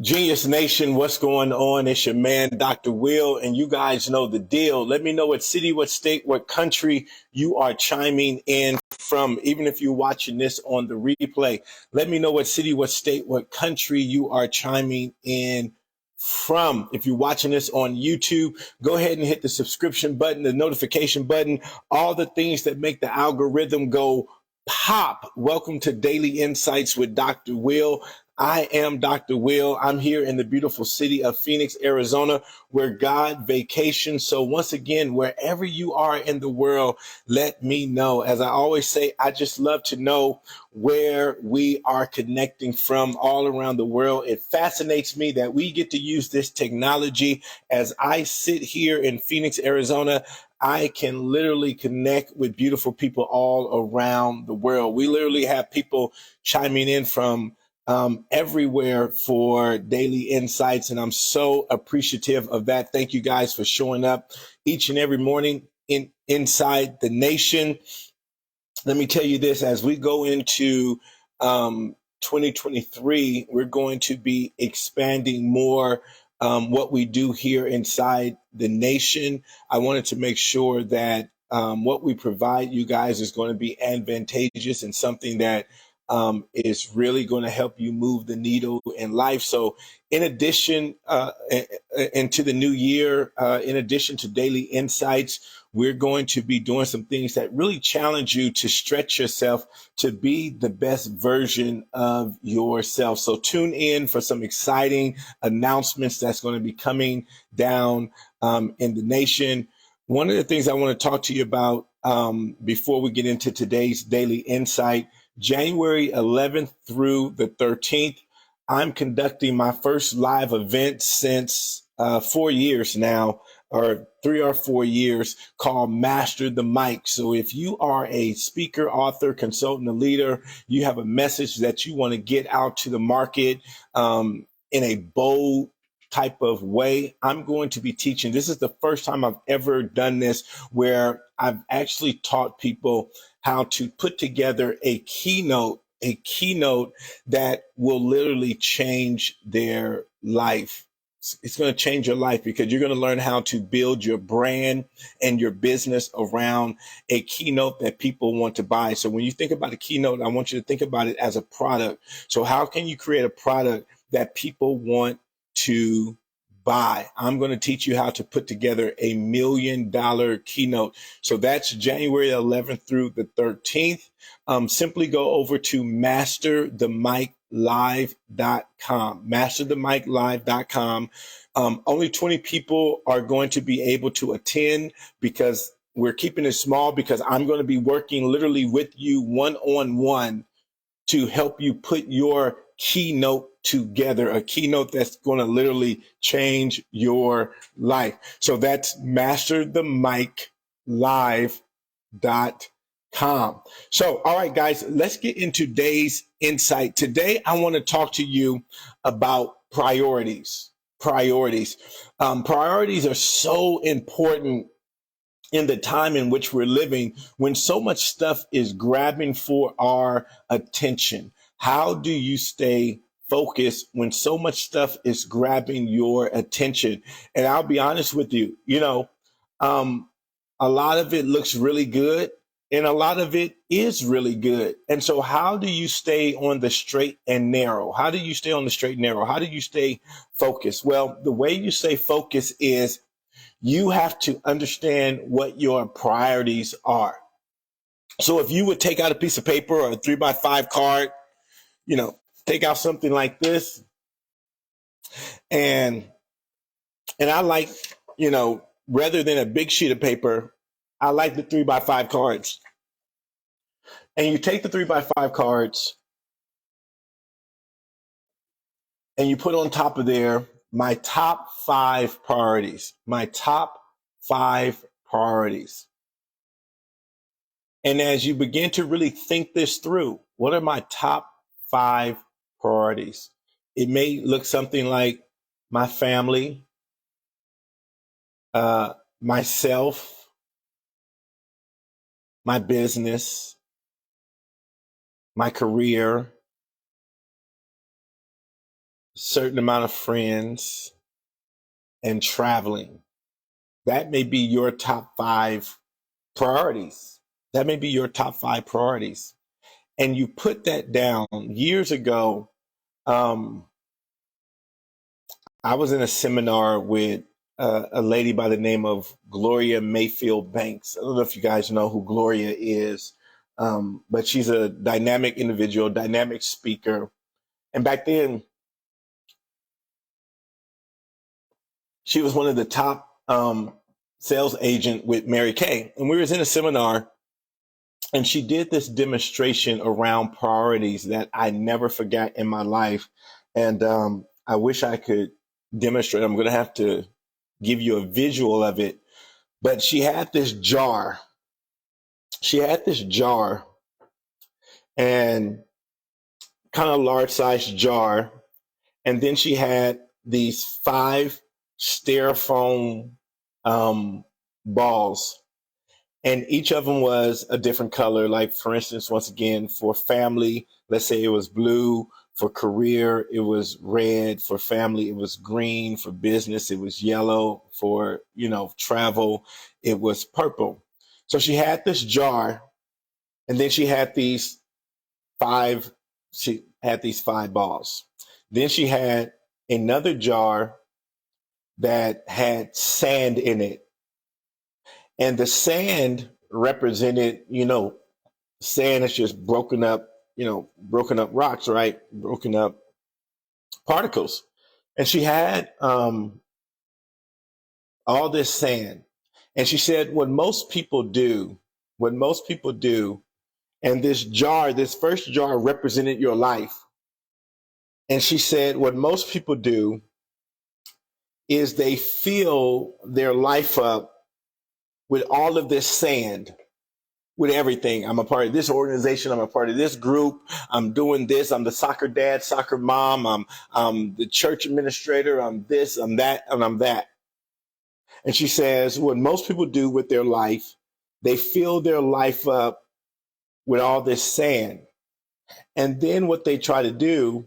Genius Nation, what's going on? It's your man, Dr. Will, and you guys know the deal. Let me know what city, what state, what country you are chiming in from. Even if you're watching this on the replay, let me know what city, what state, what country you are chiming in from. If you're watching this on YouTube, go ahead and hit the subscription button, the notification button, all the things that make the algorithm go pop. Welcome to Daily Insights with Dr. Will. I am Dr. Will. I'm here in the beautiful city of Phoenix, Arizona, where God vacations. So once again, wherever you are in the world, let me know. As I always say, I just love to know where we are connecting from all around the world. It fascinates me that we get to use this technology. As I sit here in Phoenix, Arizona, I can literally connect with beautiful people all around the world. We literally have people chiming in from everywhere for daily insights. And I'm so appreciative of that. Thank you guys for showing up each and every morning inside the nation. Let me tell you this, as we go into 2023, we're going to be expanding more what we do here inside the nation. I wanted to make sure that what we provide you guys is going to be advantageous and something that is really going to help you move the needle in life. So in addition, into the new year, in addition to daily insights, we're going to be doing some things that really challenge you to stretch yourself to be the best version of yourself. So tune in for some exciting announcements that's going to be coming down in the nation. One of the things I want to talk to you about before we get into today's daily insight, January 11th through the 13th, I'm conducting my first live event since 4 years now, or 3 or 4 years, called Master the Mic. So if you are a speaker, author, consultant, a leader, you have a message that you want to get out to the market in a bold type of way, I'm going to be teaching. This is the first time I've ever done this, where I've actually taught people how to put together a keynote that will literally change their life. It's going to change your life because you're going to learn how to build your brand and your business around a keynote that people want to buy. So when you think about a keynote, I want you to think about it as a product. So how can you create a product that people want to buy? I'm going to teach you how to put together $1 million keynote. So that's January 11th through the 13th. Simply go over to masterthemiclive.com, masterthemiclive.com. Only 20 people are going to be able to attend because we're keeping it small, because I'm going to be working literally with you one-on-one to help you put your keynote together, a keynote that's going to literally change your life. So that's masterthemiclive.com. So, all right, guys, let's get into today's insight. Today, I want to talk to you about priorities. Priorities are so important in the time in which we're living, when so much stuff is grabbing for our attention. How do you stay focused when so much stuff is grabbing your attention? And I'll be honest with you, a lot of it looks really good and a lot of it is really good. And so how do you stay on the straight and narrow? How do you stay on the straight and narrow? How do you stay focused? Well, the way you stay focused is you have to understand what your priorities are. So if you would take out a piece of paper or a 3x5 card, take out something like this. And I like, rather than a big sheet of paper, I like the 3x5 cards. And you take the 3x5 cards and you put on top of there my top 5 priorities, And as you begin to really think this through, what are my top 5 priorities? It may look something like my family, myself, my business, my career, certain amount of friends, and traveling. That may be your top five priorities. That may be your top five priorities. And you put that down years ago. Um, I was in a seminar with a lady by the name of Gloria Mayfield Banks. I don't know if you guys know who Gloria is, but she's a dynamic individual, dynamic speaker. And back then, she was one of the top sales agent with Mary Kay. And we was in a seminar, and she did this demonstration around priorities that I never forgot in my life. And I wish I could demonstrate. I'm going to have to give you a visual of it. But she had this jar. She had this jar, and kind of large sized jar. And then she had these five styrofoam balls, and each of them was a different color. Like, for instance, once again, for family, let's say it was blue. For career, it was red. For family, it was green. For business, it was yellow. For, travel, it was purple. So she had this jar, and then she had these five balls. Then she had another jar that had sand in it. And the sand represented, sand is just broken up rocks, right? Broken up particles. And she had all this sand. And she said, what most people do, and this first jar represented your life. And she said, what most people do is they fill their life up with all of this sand, with everything. I'm a part of this organization. I'm a part of this group. I'm doing this. I'm the soccer dad, soccer mom. I'm the church administrator. I'm this, I'm that, and I'm that. And she says, what most people do with their life, they fill their life up with all this sand. And then what they try to do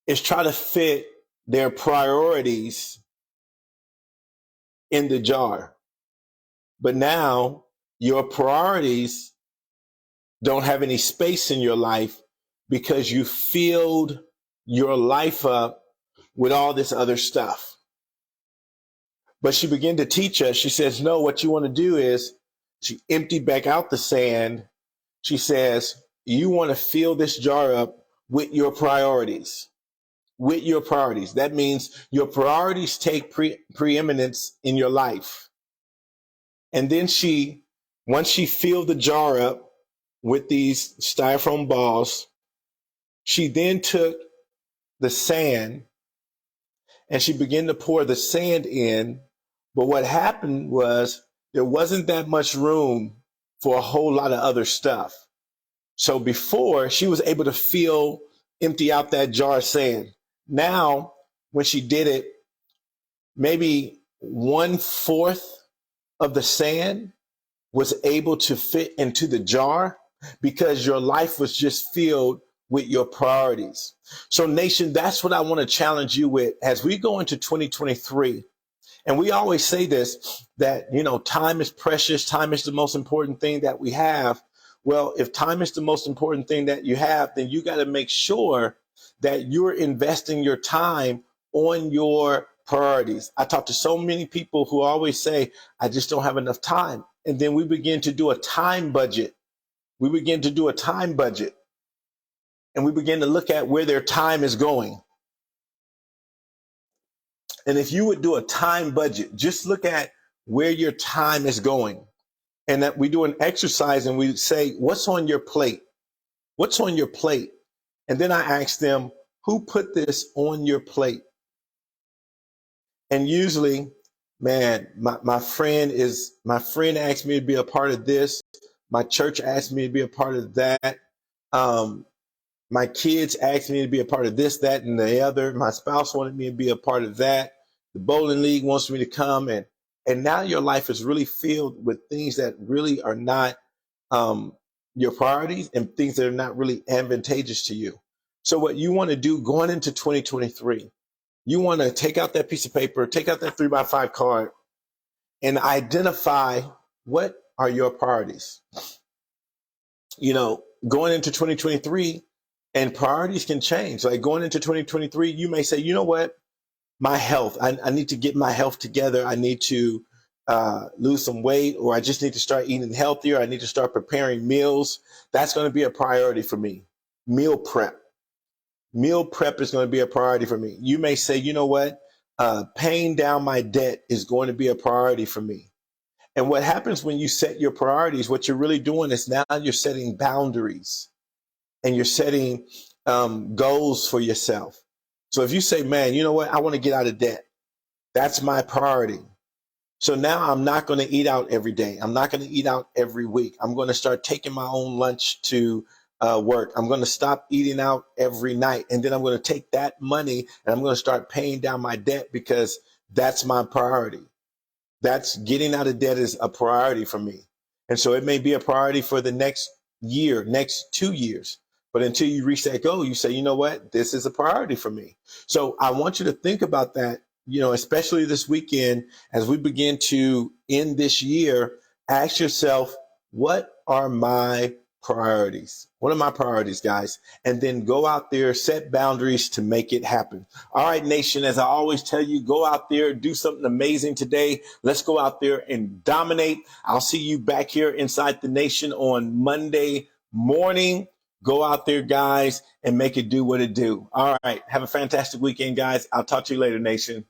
is try to fit their priorities in the jar. But now your priorities don't have any space in your life because you filled your life up with all this other stuff. But she began to teach us. She says, no, what you want to do is, she emptied back out the sand. She says, you want to fill this jar up with your priorities. With your priorities. That means your priorities take preeminence in your life. And then once she filled the jar up with these styrofoam balls, she then took the sand and she began to pour the sand in. But what happened was there wasn't that much room for a whole lot of other stuff. So before, she was able to empty out that jar of sand. Now, when she did it, maybe 1/4 of the sand was able to fit into the jar because your life was just filled with your priorities. So, nation, that's what I want to challenge you with as we go into 2023. And we always say this, that, time is precious. Time is the most important thing that we have. Well, if time is the most important thing that you have, then you got to make sure that you're investing your time on your priorities. I talk to so many people who always say, I just don't have enough time. And then we begin to do a time budget. And we begin to look at where their time is going. And if you would do a time budget, just look at where your time is going. And that we do an exercise and we say, what's on your plate? What's on your plate? And then I ask them, who put this on your plate? And usually, man, my friend asked me to be a part of this. My church asked me to be a part of that. My kids asked me to be a part of this, that, and the other. My spouse wanted me to be a part of that. The bowling league wants me to come. And now your life is really filled with things that really are not your priorities and things that are not really advantageous to you. So what you want to do going into 2023, you want to take out that piece of paper, take out that 3x5 card, and identify what are your priorities. Going into 2023, and priorities can change. Like going into 2023, you may say, you know what? My health, I need to get my health together. I need to lose some weight, or I just need to start eating healthier. I need to start preparing meals. That's going to be a priority for me. Meal prep. Meal prep is going to be a priority for me. You may say, you know what? Paying down my debt is going to be a priority for me. And what happens when you set your priorities, what you're really doing is now you're setting boundaries and you're setting goals for yourself. So if you say, man, you know what? I want to get out of debt. That's my priority. So now I'm not going to eat out every day. I'm not going to eat out every week. I'm going to start taking my own lunch to work. I'm going to stop eating out every night. And then I'm going to take that money and I'm going to start paying down my debt because that's my priority. That's getting out of debt is a priority for me. And so it may be a priority for the next year, next 2 years. But until you reach that goal, you say, you know what, this is a priority for me. So I want you to think about that, especially this weekend, as we begin to end this year, ask yourself, what are my priorities? What are my priorities, guys? And then go out there, set boundaries to make it happen. All right, nation, as I always tell you, go out there, do something amazing today. Let's go out there and dominate. I'll see you back here inside the nation on Monday morning. Go out there, guys, and make it do what it do. All right. Have a fantastic weekend, guys. I'll talk to you later, nation.